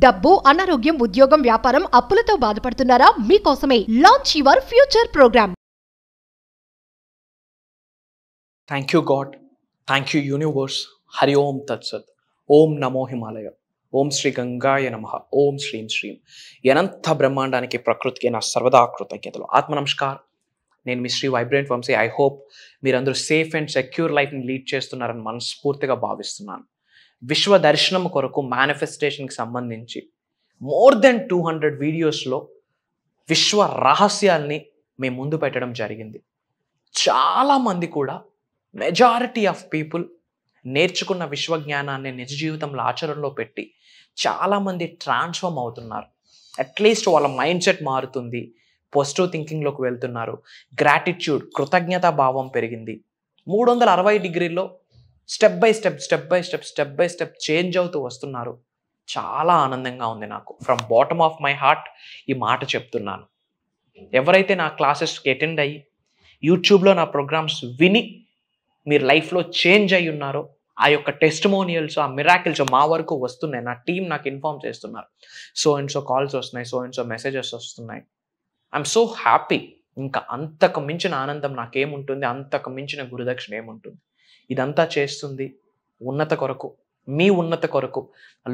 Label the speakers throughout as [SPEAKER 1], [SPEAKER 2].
[SPEAKER 1] డబ్బు, అనారోగ్యం, ఉద్యోగం, వ్యాపారం, అప్పులతో బాధపడుతున్నారా? మీకోసమే launch your future program.
[SPEAKER 2] Thank you God, thank you universe. Hari Om తత్సత్. ఓం నమో హిమాలయ. ఓం శ్రీ గంగాయ నమః. ఓం శ్రీం శ్రీం. అనంత బ్రహ్మాండానికి, ప్రకృతికి నా సర్వదా కృతజ్ఞతలు. ఆత్మ నమస్కారం. నేను మీ Shri vibrant Vamshi. I hope మీరందరూ సేఫ్ అండ్ సెక్యూర్ లైఫ్ని లీడ్ చేస్తున్నారని మనస్ఫూర్తిగా భావిస్తున్నాను. విశ్వ దర్శనం కొరకు మేనిఫెస్టేషన్కి సంబంధించి మోర్ దెన్ 200 వీడియోస్లో విశ్వ రహస్యాల్ని మేము ముందు పెట్టడం జరిగింది. చాలామంది కూడా, మెజారిటీ ఆఫ్ పీపుల్ నేర్చుకున్న విశ్వజ్ఞానాన్ని నిజ జీవితంలో ఆచరణలో పెట్టి చాలామంది ట్రాన్స్ఫార్మ్ అవుతున్నారు. అట్లీస్ట్ వాళ్ళ మైండ్ సెట్ మారుతుంది, పాజిటివ్ థింకింగ్లోకి వెళ్తున్నారు, గ్రాటిట్యూడ్, కృతజ్ఞతా భావం పెరిగింది. 360 డిగ్రీల్లో స్టెప్ బై స్టెప్ చేంజ్ అవుతూ వస్తున్నారు. చాలా ఆనందంగా ఉంది నాకు. From bottom of my heart ఈ మాట చెప్తున్నాను. ఎవరైతే నా క్లాసెస్కి అటెండ్ అయ్యి యూట్యూబ్లో నా ప్రోగ్రామ్స్ విని మీరు లైఫ్లో చేంజ్ అయ్యి ఉన్నారో, ఆ యొక్క టెస్టిమోనియల్స్, ఆ మిరాకిల్స్ మా వరకు వస్తున్నాయి. నా టీం నాకు ఇన్ఫార్మ్ చేస్తున్నారు. సో అండ్ సో కాల్స్ వస్తున్నాయి, సో అండ్ సో మెసేజెస్ వస్తున్నాయి. I'm so happy. ఇంకా అంతకు మించిన ఆనందం నాకేముంటుంది, అంతకు మించిన గురుదక్షిణ ఏముంటుంది. ఇదంతా చేస్తుంది ఉన్నత కొరకు, మీ ఉన్నత కొరకు,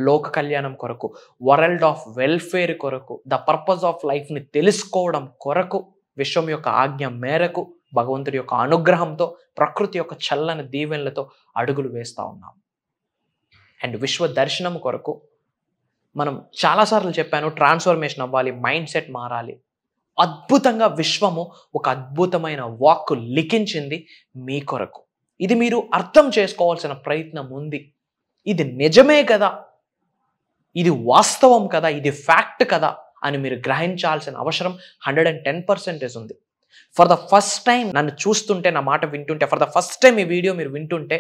[SPEAKER 2] లోక కళ్యాణం కొరకు, వరల్డ్ ఆఫ్ వెల్ఫేర్ కొరకు, ద పర్పస్ ఆఫ్ లైఫ్ని తెలుసుకోవడం కొరకు, విశ్వం యొక్క ఆజ్ఞ మేరకు, భగవంతుడి యొక్క అనుగ్రహంతో, ప్రకృతి యొక్క చల్లని దీవెనలతో అడుగులు వేస్తూ ఉన్నాం. అండ్ విశ్వ దర్శనం కొరకు మనం చాలాసార్లు చెప్పాను, ట్రాన్స్ఫర్మేషన్ అవ్వాలి, మైండ్ సెట్ మారాలి. అద్భుతంగా విశ్వము ఒక అద్భుతమైన వాక్కు లిఖించింది మీ కొరకు. ఇది మీరు అర్థం చేసుకోవాల్సిన ప్రయత్నం ఉంది. ఇది నిజమే కదా, ఇది వాస్తవం కదా, ఇది ఫ్యాక్ట్ కదా అని మీరు గ్రహించాల్సిన అవసరం 110% ఉంది. ఫర్ ద ఫస్ట్ టైం నన్ను చూస్తుంటే, నా మాట వింటుంటే, ఫర్ ద ఫస్ట్ టైం ఈ వీడియో మీరు వింటుంటే,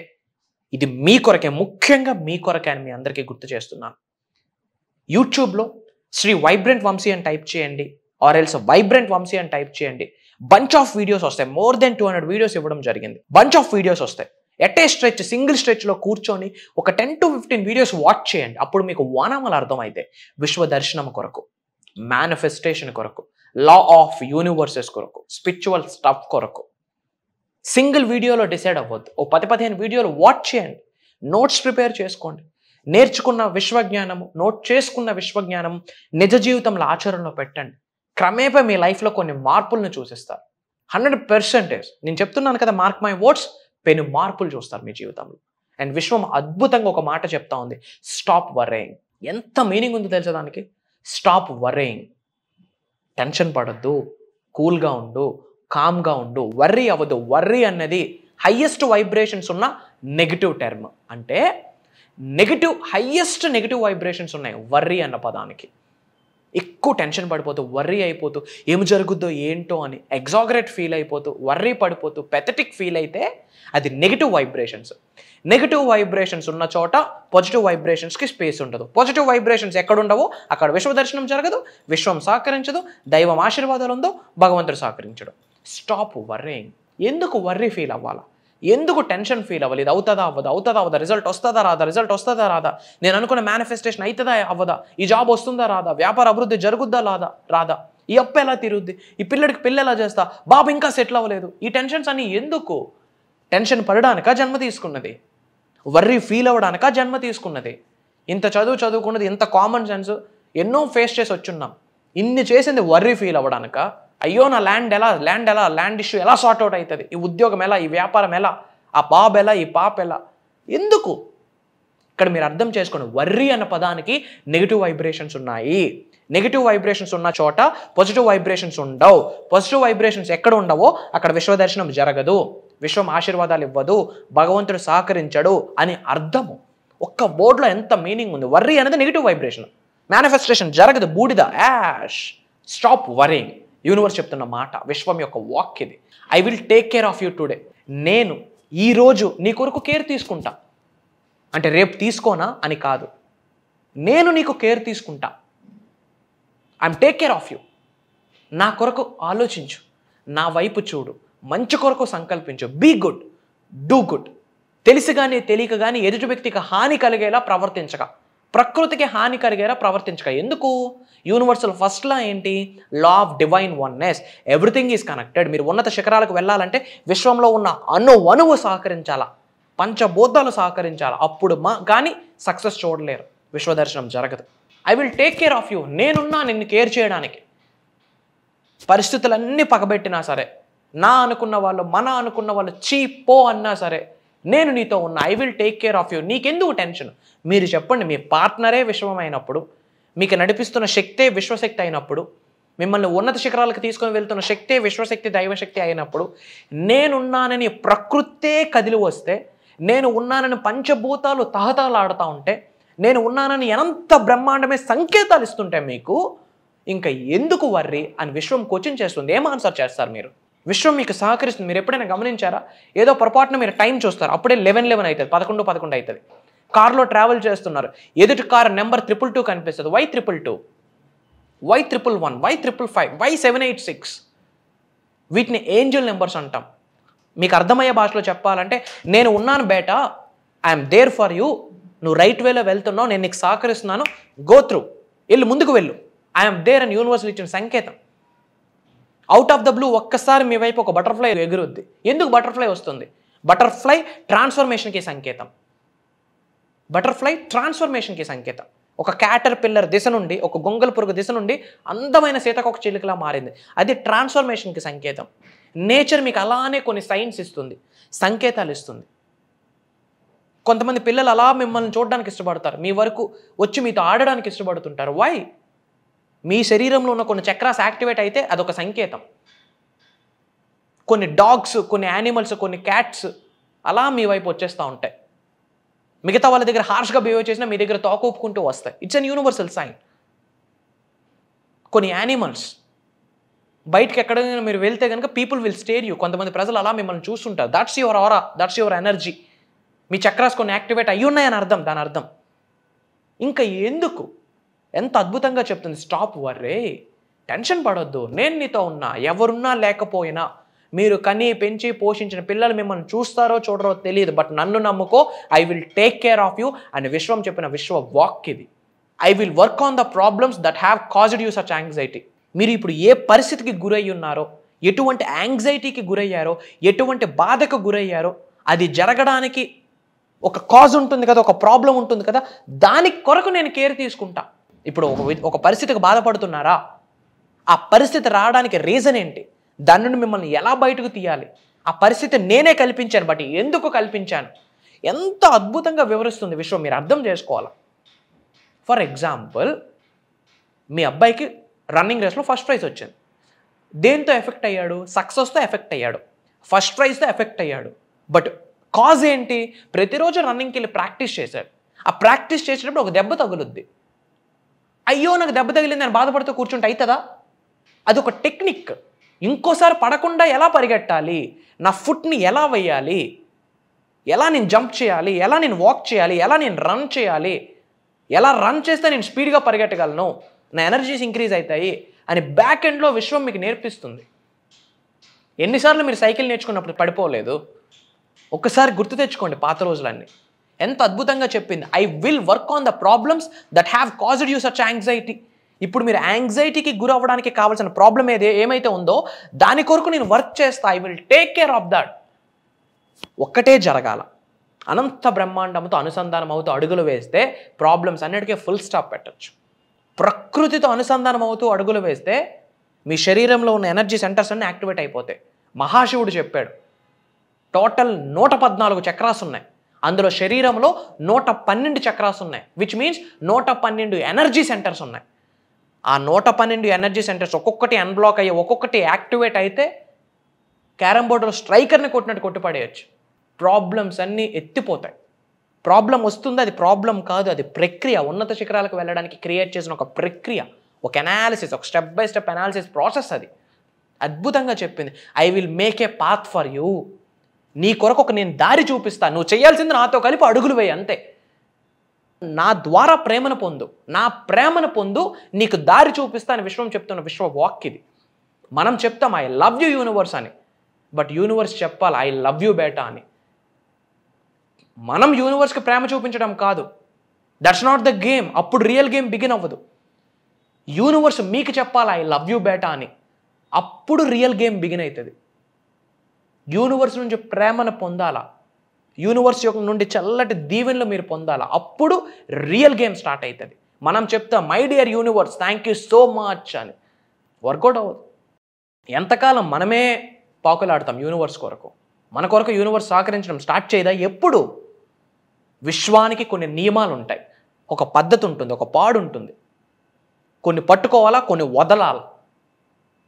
[SPEAKER 2] ఇది మీ కొరకే, ముఖ్యంగా మీ కొరకే అని మీ అందరికీ గుర్తు చేస్తున్నాను. యూట్యూబ్లో శ్రీ వైబ్రెంట్ వంశీ అని టైప్ చేయండి, ఆర్ ఎల్స్ వైబ్రెంట్ వంశీ అని టైప్ చేయండి. బంచ్ ఆఫ్ వీడియోస్ వస్తాయి. మోర్ దెన్ 200 వీడియోస్ ఇవ్వడం జరిగింది. బంచ్ ఆఫ్ వీడియోస్ వస్తాయి. ఎట్ ఏ స్ట్రెచ్, సింగిల్ స్ట్రెచ్లో కూర్చొని ఒక 10 to 15 వీడియోస్ వాచ్ చేయండి. అప్పుడు మీకు వానామలు అర్థమైతే విశ్వ దర్శనం కొరకు, మేనిఫెస్టేషన్ కొరకు, లా ఆఫ్ యూనివర్సెస్ కొరకు, స్పిరిచువల్ స్టఫ్ కొరకు సింగిల్ వీడియోలో డిసైడ్ అవ్వద్దు. ఓ 10-15 వీడియోలు వాచ్ చేయండి. నోట్స్ ప్రిపేర్ చేసుకోండి. నేర్చుకున్న విశ్వజ్ఞానము, నోట్ చేసుకున్న విశ్వజ్ఞానం నిజ జీవితంలో ఆచరణలో పెట్టండి. క్రమేపీ మీ లైఫ్లో కొన్ని మార్పులను చూసిస్తారు. 100% నేను చెప్తున్నాను కదా, మార్క్ మై వర్డ్స్, పెను మార్పులు చూస్తారు మీ జీవితంలో. అండ్ విశ్వం అద్భుతంగా ఒక మాట చెప్తా ఉంది, స్టాప్ వర్రేయింగ్. ఎంత మీనింగ్ ఉందో తెలుసా దానికి? స్టాప్ వర్రేయింగ్. టెన్షన్ పడద్దు, కూల్గా ఉండు, కామ్గా ఉండు, వర్రీ అవ్వదు. వర్రీ అన్నది హయ్యెస్ట్ వైబ్రేషన్స్ ఉన్న నెగిటివ్ టర్మ్. అంటే హయ్యెస్ట్ నెగిటివ్ వైబ్రేషన్స్ ఉన్నాయి వర్రీ అన్న పదానికి. ఎక్కువ టెన్షన్ పడిపోతూ, వర్రీ అయిపోతూ, ఏమి జరుగుద్దో ఏంటో అని ఎగ్జాగరేట్ ఫీల్ అయిపోతూ, వర్రీ పడిపోతూ, పెథటిక్ ఫీల్ అయితే అది నెగిటివ్ వైబ్రేషన్స్. నెగిటివ్ వైబ్రేషన్స్ ఉన్న చోట పాజిటివ్ వైబ్రేషన్స్కి స్పేస్ ఉండదు. పాజిటివ్ వైబ్రేషన్స్ ఎక్కడుండవో అక్కడ విశ్వ దర్శనం జరగదు, విశ్వం సహకరించదు, దైవం ఆశీర్వాదాలు ఉందో, భగవంతుడు సహకరించడు. Stop worrying. ఎందుకు వర్రీ ఫీల్ అవ్వాలా? ఎందుకు టెన్షన్ ఫీల్ అవ్వాలి? ఇది అవుతుందా అవ్వదా, రిజల్ట్ వస్తుందా రాదా, నేను అనుకున్న మేనిఫెస్టేషన్ అవుతుందా అవ్వదా, ఈ జాబ్ వస్తుందా రాదా, వ్యాపార అభివృద్ధి జరుగుద్దా రాదా, ఈ అప్పు ఎలా తీరుద్ది, ఈ పిల్లడికి పెళ్ళి ఎలా చేస్తా, బాబు ఇంకా సెటిల్ అవ్వలేదు. ఈ టెన్షన్స్ అన్ని ఎందుకు? టెన్షన్ పడడానికా జన్మ తీసుకున్నది? వర్రీ ఫీల్ అవ్వడానికా జన్మ తీసుకున్నది? ఇంత చదువుకున్నది, ఇంత కామన్ సెన్స్ ఎన్నో ఫేస్ చేసి వచ్చున్నాం. ఇన్ని చేసింది వర్రీ ఫీల్ అవ్వడానికా? అయ్యో నా ల్యాండ్ ఇష్యూ ఎలా సార్ట్ అవుట్ అవుతుంది, ఈ ఉద్యోగం ఎలా, ఈ వ్యాపారం ఎలా, ఆ బాబు ఎలా, ఈ పాప ఎలా? ఎందుకు? ఇక్కడ మీరు అర్థం చేసుకోండి, వర్రీ అన్న పదానికి నెగిటివ్ వైబ్రేషన్స్ ఉన్నాయి. నెగిటివ్ వైబ్రేషన్స్ ఉన్న చోట పాజిటివ్ వైబ్రేషన్స్ ఉండవు. పాజిటివ్ వైబ్రేషన్స్ ఎక్కడ ఉండవో అక్కడ విశ్వదర్శనం జరగదు, విశ్వం ఆశీర్వాదాలు ఇవ్వదు, భగవంతుడు సహకరించడు అని అర్థము. ఒక్క బోర్డులో ఎంత మీనింగ్ ఉంది. వర్రీ అనేది నెగిటివ్ వైబ్రేషన్, మేనిఫెస్టేషన్ జరగదు, బూడిద, యాష్. Stop worrying. యూనివర్స్ చెప్తున్న మాట, విశ్వం యొక్క వాక్ ఇది. I will take care of you today. నేను ఈరోజు నీ కొరకు కేర్ తీసుకుంటా. అంటే రేపు తీసుకోనా అని కాదు, నేను నీకు కేర్ తీసుకుంటా. I'm take care of you. నా కొరకు ఆలోచించు, నా వైపు చూడు, మంచి కొరకు సంకల్పించు. Be good, do good. తెలిసి కానీ తెలియక కానీ ఎదుటి వ్యక్తికి హాని కలిగేలా ప్రవర్తించక, ప్రకృతికి హాని కలిగేలా ప్రవర్తించక. ఎందుకు? యూనివర్సల్ ఫస్ట్ లా ఏంటి? Law of divine oneness. Everything is connected. మీరు ఉన్నత శిఖరాలకు వెళ్ళాలంటే విశ్వంలో ఉన్న అణువు సహకరించాలా, పంచభూతాలు సహకరించాలా. అప్పుడు కానీ సక్సెస్ చూడలేరు, విశ్వదర్శనం జరగదు. I will take care of you. నేనున్నా నిన్ను కేర్ చేయడానికి. పరిస్థితులన్నీ పగబెట్టినా సరే, నా అనుకున్న వాళ్ళు, మన అనుకున్న వాళ్ళు చీపో అన్నా సరే, నేను నీతో ఉన్నా. I will take care of you. నీకెందుకు టెన్షన్? మీరు చెప్పండి, మీ పార్ట్నరే విశ్వం అయినప్పుడు, మీకు నడిపిస్తున్న శక్తే విశ్వశక్తి అయినప్పుడు, మిమ్మల్ని ఉన్నత శిఖరాలకు తీసుకొని వెళ్తున్న శక్తే విశ్వశక్తి, దైవశక్తి అయినప్పుడు, నేనున్నానని ప్రకృతే కదిలి వస్తే, నేను ఉన్నానని పంచభూతాలు తహతహలాడుతూ ఉంటే, నేను ఉన్నానని ఎంత బ్రహ్మాండమే సంకేతాలు ఇస్తుంటే మీకు ఇంకా ఎందుకు వర్రీ అని విశ్వం క్వశ్చన్ చేస్తుంది. ఏం ఆన్సర్ చేస్తారు మీరు? విశ్వం మీకు సహకరిస్తుంది. మీరు ఎప్పుడైనా గమనించారా? ఏదో పొరపాటున మీరు టైం చూస్తారు, అప్పుడే 11 అవుతుంది, 11 అవుతుంది. కార్లో ట్రావెల్ చేస్తున్నారు, ఎదుటి కార్ నెంబర్ 222 కనిపిస్తుంది. Y 222, Y 111, Y 555, Y 786? వీటిని ఏంజల్ నెంబర్స్ అంటాం. మీకు అర్థమయ్యే భాషలో చెప్పాలంటే, నేను ఉన్నాను బేటా, ఐఎమ్ దేర్ ఫర్ యూ, నువ్వు రైట్ వేలో వెళ్తున్నావు, నేను నీకు సహకరిస్తున్నాను, గో త్రూ, వెళ్ళు, ముందుకు వెళ్ళు, ఐఎమ్ దేర్ అని యూనివర్సల్ ఇచ్చిన సంకేతం. అవుట్ ఆఫ్ ద బ్లూ ఒక్కసారి మీ వైపు ఒక బటర్ఫ్లై ఎగురుద్ది. ఎందుకు బటర్ఫ్లై వస్తుంది? బటర్ఫ్లై ట్రాన్స్ఫర్మేషన్కి సంకేతం. బటర్ఫ్లై ట్రాన్స్ఫర్మేషన్కి సంకేతం. ఒక క్యాటర్ పిల్లర్ దిశ నుండి, ఒక గొంగల పురుగు దిశ నుండి అందమైన సీతాకోక చిలుకలా మారింది. అది ట్రాన్స్ఫర్మేషన్కి సంకేతం. నేచర్ మీకు అలానే కొన్ని సైన్స్ ఇస్తుంది, సంకేతాలు ఇస్తుంది. కొంతమంది పిల్లలు అలా మిమ్మల్ని చూడడానికి ఇష్టపడతారు, మీ వరకు వచ్చి మీతో ఆడడానికి ఇష్టపడుతుంటారు. వై? మీ శరీరంలో ఉన్న కొన్ని చక్రాస్ యాక్టివేట్ అయితే అదొక సంకేతం. కొన్ని డాగ్స్, కొన్ని యానిమల్స్, కొన్ని క్యాట్స్ అలా మీ వైపు వచ్చేస్తూ ఉంటాయి. మిగతా వాళ్ళ దగ్గర హార్ష్గా బిహేవ్ చేసినా మీ దగ్గర తోకూపుకుంటూ వస్తాయి. It's an universal sign. కొన్ని యానిమల్స్ బయటకి ఎక్కడైనా మీరు వెళ్తే కనుక పీపుల్ విల్ స్టేర్ యూ. కొంతమంది ప్రజలు అలా మిమ్మల్ని చూస్తుంటారు. That's your aura, that's your energy. Me chakras కొన్ని యాక్టివేట్ అయ్యి ఉన్నాయని అర్థం. దాని అర్థం ఇంకా ఎందుకు? ఎంత అద్భుతంగా చెప్తుంది. స్టాప్ వర్రే, టెన్షన్ పడొద్దు, నేను నీతో ఉన్నా. ఎవరున్నా లేకపోయినా, మీరు కని పెంచి పోషించిన పిల్లలు మిమ్మల్ని చూస్తారో చూడరో తెలియదు, బట్ నన్ను నమ్ముకో, I will take care of you అని విశ్వం చెప్పిన విశ్వ వాక్ ఇది. I will work on the problems that have caused you such anxiety. మీరు ఇప్పుడు ఏ పరిస్థితికి గురై ఉన్నారో, ఎటువంటి యాంగ్జైటీకి గురయ్యారో, ఎటువంటి బాధకు గురయ్యారో, అది జరగడానికి ఒక కాజ్ ఉంటుంది కదా, ఒక ప్రాబ్లం ఉంటుంది కదా, దాని కొరకు నేను కేర్ తీసుకుంటా. ఇప్పుడు ఒక పరిస్థితికి బాధపడుతున్నారా? ఆ పరిస్థితి రావడానికి రీజన్ ఏంటి? దాని నుండి మిమ్మల్ని ఎలా బయటకు తీయాలి? ఆ పరిస్థితి నేనే కల్పించాను, బట్ ఎందుకు కల్పించాను? ఎంత అద్భుతంగా వివరిస్తుంది విశ్వం. మీరు అర్థం చేసుకోవాలి. ఫర్ ఎగ్జాంపుల్, మీ అబ్బాయికి రన్నింగ్ రేస్లో ఫస్ట్ ప్రైజ్ వచ్చింది. దేంతో ఎఫెక్ట్ అయ్యాడు? సక్సెస్తో ఎఫెక్ట్ అయ్యాడు, ఫస్ట్ ప్రైజ్తో ఎఫెక్ట్ అయ్యాడు. బట్ కాజ్ ఏంటి? ప్రతిరోజు రన్నింగ్కి వెళ్ళి ప్రాక్టీస్ చేశాడు. ఆ ప్రాక్టీస్ చేసేటప్పుడు ఒక దెబ్బ తగులుద్ది. అయ్యో నాకు దెబ్బ తగిలింది అని బాధపడుతూ కూర్చుంటే అవుతుందా? అదొక టెక్నిక్. ఇంకోసారి పడకుండా ఎలా పరిగెట్టాలి, నా ఫుట్ని ఎలా వేయాలి, ఎలా నేను జంప్ చేయాలి, ఎలా నేను వాక్ చేయాలి, ఎలా నేను రన్ చేయాలి, ఎలా రన్ చేస్తే నేను స్పీడ్గా పరిగెట్టగలను, నా ఎనర్జీస్ ఇంక్రీజ్ అవుతాయి అని బ్యాక్ ఎండ్లో విశ్వం మీకు నేర్పిస్తుంది. ఎన్నిసార్లు మీరు సైకిల్ నేర్చుకున్నప్పుడు పడిపోలేదు? ఒక్కసారి గుర్తు తెచ్చుకోండి పాత రోజులన్నీ. ఎంత అద్భుతంగా చెప్పింది. I will work on the problems that have caused you such anxiety. ఇప్పుడు మీరు యాంగ్జైటీకి గురి అవ్వడానికి కావాల్సిన ప్రాబ్లం ఏమైతే ఉందో దాని కొరకు నేను వర్క్ చేస్తా. I will take care of that. ఒక్కటే జరగాల. అనంత బ్రహ్మాండంతో అనుసంధానం అవుతూ అడుగులు వేస్తే ప్రాబ్లమ్స్ అన్నిటికీ ఫుల్ స్టాప్ పెట్టచ్చు. ప్రకృతితో అనుసంధానం అవుతూ అడుగులు వేస్తే మీ శరీరంలో ఉన్న ఎనర్జీ సెంటర్స్ అన్నీ యాక్టివేట్ అయిపోతాయి. మహాశివుడు చెప్పాడు, టోటల్ 114 చక్రాస్ ఉన్నాయి. అందులో శరీరంలో 112 చక్రాస్ ఉన్నాయి, విచ్ మీన్స్ 112 ఎనర్జీ సెంటర్స్ ఉన్నాయి. ఆ 112 ఎనర్జీ సెంటర్స్ ఒక్కొక్కటి అన్బ్లాక్ అయ్యి ఒక్కొక్కటి యాక్టివేట్ అయితే క్యారమ్ బోర్డులో స్ట్రైకర్ని కొట్టినట్టు కొట్టిపడేయచ్చు. ప్రాబ్లమ్స్ అన్నీ ఎత్తిపోతాయి. ప్రాబ్లం వస్తుంది, అది ప్రాబ్లం కాదు, అది ప్రక్రియ. ఉన్నత శిఖరాలకు వెళ్ళడానికి క్రియేట్ చేసిన ఒక ప్రక్రియ, ఒక అనాలిసిస్, ఒక step by step analysis process. అది అద్భుతంగా చెప్పింది. I will make a path for you. నీ కొరకు ఒక నేను దారి చూపిస్తాను, నువ్వు చేయాల్సింది నాతో కలిపి అడుగులు వేయి అంతే. నా ద్వారా ప్రేమను పొందు, నా ప్రేమను పొందు, నీకు దారి చూపిస్తా అని విశ్వం చెప్తున్న విశ్వ వాక్ ఇది. మనం చెప్తాం ఐ లవ్ యూ యూనివర్స్ అని, బట్ యూనివర్స్ చెప్పాలి ఐ లవ్ యూ బేటా అని. మనం యూనివర్స్కి ప్రేమ చూపించడం కాదు, దట్స్ నాట్ ద గేమ్. అప్పుడు రియల్ గేమ్ బిగిన్ అవ్వదు. యూనివర్స్ మీకు చెప్పాలా ఐ లవ్ యూ బేటా అని, అప్పుడు రియల్ గేమ్ బిగిన్ అవుతుంది. యూనివర్స్ నుంచి ప్రేమను పొందాలా, యూనివర్స్ యొక్క నుండి చల్లటి దీవెనలు మీరు పొందాలా, అప్పుడు రియల్ గేమ్ స్టార్ట్ అవుతుంది. మనం చెప్తాం my dear universe thank you so much అని, వర్కౌట్ అవ్వదు. ఎంతకాలం మనమే పాకులాడతాం యూనివర్స్ కొరకు, మన కొరకు యూనివర్స్ సహకరించడం స్టార్ట్ చేయదా? ఎప్పుడు? విశ్వానికి కొన్ని నియమాలు ఉంటాయి, ఒక పద్ధతి ఉంటుంది, ఒక పాడు ఉంటుంది. కొన్ని పట్టుకోవాలా, కొన్ని వదలాలా,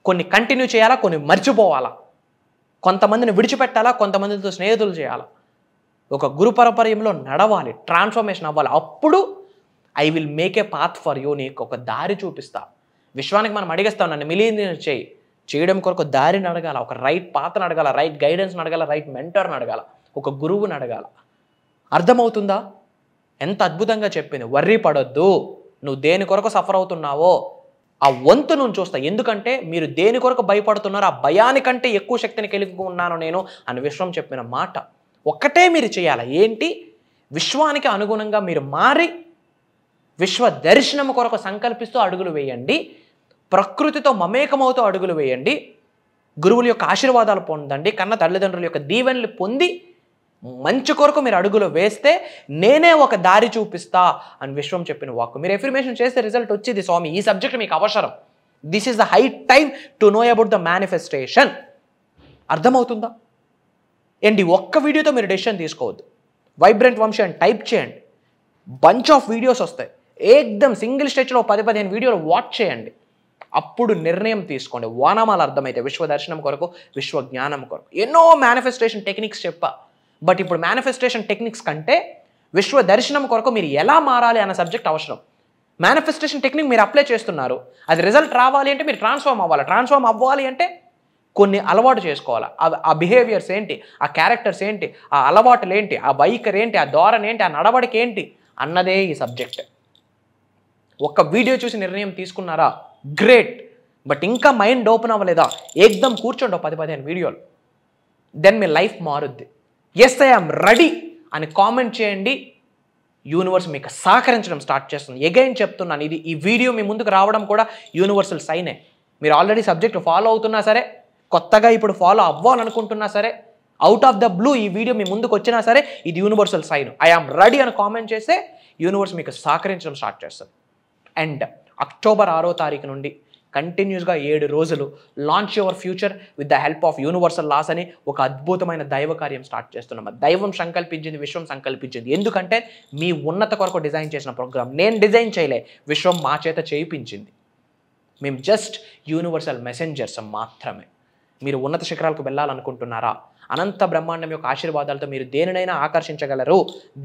[SPEAKER 2] కొన్ని కంటిన్యూ చేయాలా, కొన్ని మర్చిపోవాలా, కొంతమందిని విడిచిపెట్టాలా, కొంతమందితో స్నేహితులు చేయాలా, ఒక గురు పరపర్యంలో నడవాలి, ట్రాన్స్ఫర్మేషన్ అవ్వాలి. అప్పుడు I will make a path for you, నీకు ఒక దారి చూపిస్తా. విశ్వానికి మనం అడిగేస్తాం నన్ను మిలియనీర్ చేయడం కొరకు దారిని అడగాల, ఒక రైట్ పాత్రను అడగాల, రైట్ గైడెన్స్ని అడగాల, రైట్ మెంటర్ని అడగాల, ఒక గురువుని అడగాల. అర్థమవుతుందా? ఎంత అద్భుతంగా చెప్పింది. వర్రీ పడొద్దు, నువ్వు దేని కొరకు సఫర్ అవుతున్నావో ఆ వంతు నువ్వు చూస్తా. ఎందుకంటే మీరు దేని కొరకు భయపడుతున్నారో ఆ భయానికంటే ఎక్కువ శక్తిని కలిగి ఉన్నాను నేను అని విశ్వం చెప్పిన మాట. ఒక్కటే మీరు చేయాలి, ఏంటి? విశ్వానికి అనుగుణంగా మీరు మారి విశ్వ దర్శనం కొరకు సంకల్పిస్తూ అడుగులు వేయండి, ప్రకృతితో మమేకమవుతూ అడుగులు వేయండి, గురువుల యొక్క ఆశీర్వాదాలు పొందండి, కన్న తల్లిదండ్రుల యొక్క దీవెనలు పొంది మంచి కొరకు మీరు అడుగులు వేస్తే నేనే ఒక దారి చూపిస్తా అని విశ్వం చెప్పిన వాక్కు. మీరు ఎఫర్మేషన్ చేస్తే రిజల్ట్ వచ్చేది. స్వామి ఈ సబ్జెక్ట్ మీకు అవసరం, this is the high time to know about the manifestation. అర్థమవుతుందా? ఏంటి ఒక్క వీడియోతో మీరు డెసిషన్ తీసుకోవద్దు. వైబ్రెంట్ వంశీ అని టైప్ చేయండి, బంచ్ ఆఫ్ వీడియోస్ వస్తాయి. ఏకదం సింగిల్ స్టెచ్లో 10-15 వీడియోలు వాచ్ చేయండి, అప్పుడు నిర్ణయం తీసుకోండి. వానామాలు అర్థమైతే విశ్వ దర్శనం కొరకు, విశ్వ జ్ఞానం కొరకు. ఎన్నో మేనిఫెస్టేషన్ టెక్నిక్స్ చెప్పా, బట్ ఇప్పుడు మేనిఫెస్టేషన్ టెక్నిక్స్ కంటే విశ్వ దర్శనం కొరకు మీరు ఎలా మారాలి అన్న సబ్జెక్ట్ అవసరం. మేనిఫెస్టేషన్ టెక్నిక్ మీరు అప్లై చేస్తున్నారు, అది రిజల్ట్ రావాలి అంటే మీరు ట్రాన్స్ఫార్మ్ అవ్వాలి. ట్రాన్స్ఫార్మ్ అవ్వాలి అంటే కొన్ని అలవాటు చేసుకోవాలి. ఆ బిహేవియర్స్ ఏంటి, ఆ క్యారెక్టర్స్ ఏంటి, ఆ అలవాటులు ఏంటి, ఆ వైఖరి ఏంటి, ఆ ధోరణి ఏంటి, ఆ నడవడిక ఏంటి అన్నదే ఈ సబ్జెక్ట్. ఒక్క వీడియో చూసి నిర్ణయం తీసుకున్నారా, గ్రేట్. బట్ ఇంకా మైండ్ ఓపెన్ అవ్వలేదా, ఏకదం కూర్చోండి 10-15 వీడియోలు, దెన్ మీ లైఫ్ మారుద్ది. ఎస్ ఐఎమ్ రెడీ అని కామెంట్ చేయండి, యూనివర్స్ మీకు సహకరించడం స్టార్ట్ చేస్తుంది. ఎగైన్ చెప్తున్నాను, ఈ వీడియో మీ ముందుకు రావడం కూడా యూనివర్సల్ సైనే. మీరు ఆల్రెడీ సబ్జెక్ట్ ఫాలో అవుతున్నా సరే, కొత్తగా ఇప్పుడు ఫాలో అవ్వాలనుకుంటున్నా సరే, అవుట్ ఆఫ్ ద బ్లూ ఈ వీడియో మీ ముందుకు వచ్చినా సరే, ఇది యూనివర్సల్ సైన్. ఐఆమ్ రెడీ అని కామెంట్ చేస్తే యూనివర్స్ మీకు సహకరించడం స్టార్ట్ చేస్తుంది. అండ్ అక్టోబర్ 6వ తారీఖు నుండి కంటిన్యూస్గా 7 రోజులు launch your future with the help of universal laws అని ఒక అద్భుతమైన దైవ కార్యం స్టార్ట్ చేస్తున్నాం. దైవం సంకల్పించింది, విశ్వం సంకల్పించింది. ఎందుకంటే మీ ఉన్నత కొరకు డిజైన్ చేసిన ప్రోగ్రామ్. నేను డిజైన్ చేయలే, విశ్వం మా చేత చేయించింది. మేము జస్ట్ యూనివర్సల్ మెసెంజర్స్ మాత్రమే. మీరు ఉన్నత శిఖరాలకు వెళ్ళాలనుకుంటున్నారా? అనంత బ్రహ్మాండం యొక్క ఆశీర్వాదాలతో మీరు దేనినైనా ఆకర్షించగలరు,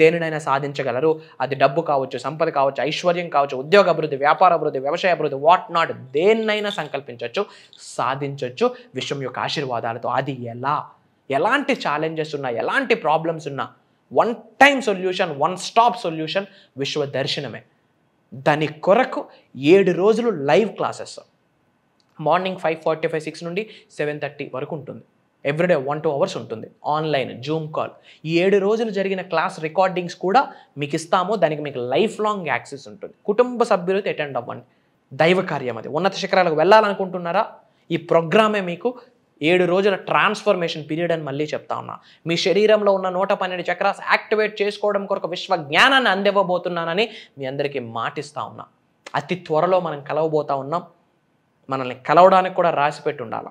[SPEAKER 2] దేనినైనా సాధించగలరు. అది డబ్బు కావచ్చు, సంపద కావచ్చు, ఐశ్వర్యం కావచ్చు, ఉద్యోగ అభివృద్ధి, వ్యాపార అభివృద్ధి, వ్యవసాయ అభివృద్ధి, వాట్ నాట్, దేన్నైనా సంకల్పించవచ్చు, సాధించవచ్చు విశ్వం యొక్క ఆశీర్వాదాలతో. అది ఎలాంటి ఛాలెంజెస్ ఉన్నా, ఎలాంటి ప్రాబ్లమ్స్ ఉన్నా, one time solution, one stop solution విశ్వ దర్శనమే. దాని కొరకు 7 రోజులు లైవ్ క్లాసెస్, మార్నింగ్ 5:45-6 నుండి 7:30 వరకు ఉంటుంది. ఎవ్రీడే 1-2 అవర్స్ ఉంటుంది. Online Zoom call. ఈ 7 రోజులు జరిగిన క్లాస్ రికార్డింగ్స్ కూడా మీకు ఇస్తాము. దానికి మీకు లైఫ్ లాంగ్ యాక్సెస్ ఉంటుంది. కుటుంబ సభ్యులతో అటెండ్ అవ్వండి. దైవ కార్యం అది. ఉన్నత శిఖరాలకు వెళ్ళాలనుకుంటున్నారా? ఈ ప్రోగ్రామే మీకు 7 రోజుల ట్రాన్స్ఫర్మేషన్ పీరియడ్ అని మళ్ళీ చెప్తా ఉన్నా. మీ శరీరంలో ఉన్న 112 చక్రాస్ యాక్టివేట్ చేసుకోవడం కొరకు విశ్వ జ్ఞానాన్ని అందివ్వబోతున్నానని మీ అందరికీ మాటిస్తా ఉన్నా. అతి త్వరలో మనం కలవబోతా ఉన్నాం. మనల్ని కలవడానికి కూడా రాసిపెట్టి ఉండాలి.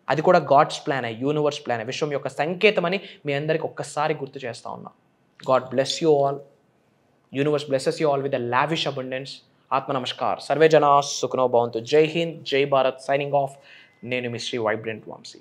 [SPEAKER 2] అది కూడా గాడ్స్ ప్లాన్, యూనివర్స్ ప్లాన్, విశ్వం యొక్క సంకేతమని మీ అందరికి ఒక్కసారి గుర్తు చేస్తా ఉన్నా. God bless you all. Universe blesses you all with the lavish abundance. ఆత్మ నమస్కార్. సర్వే జనా సుఖనో భవంతు. జై హింద్, జై భారత్. Signing off. నేను మీ శ్రీ వైబ్రెంట్ వంశీ.